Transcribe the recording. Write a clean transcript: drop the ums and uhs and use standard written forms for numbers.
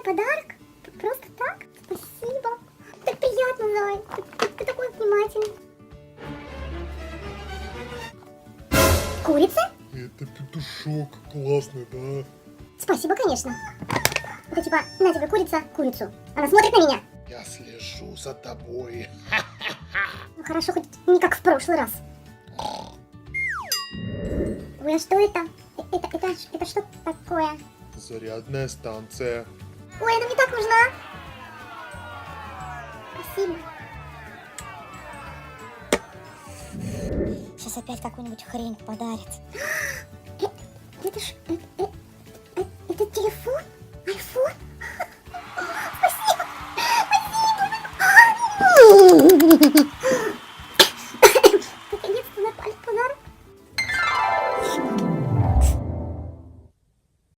подарок? Просто так? Спасибо. Так приятно, Зай. Ты такой внимательный. Курица? Это петушок классный, да? Спасибо, конечно. Это типа, на тебе курица, курицу. Она смотрит на меня. Я слежу за тобой. Ну хорошо, хоть не как в прошлый раз. Ой, а что это? Это что такое? Зарядная станция. Ой, она мне так нужна. Спасибо. Сейчас опять какую-нибудь хрень подарит. Это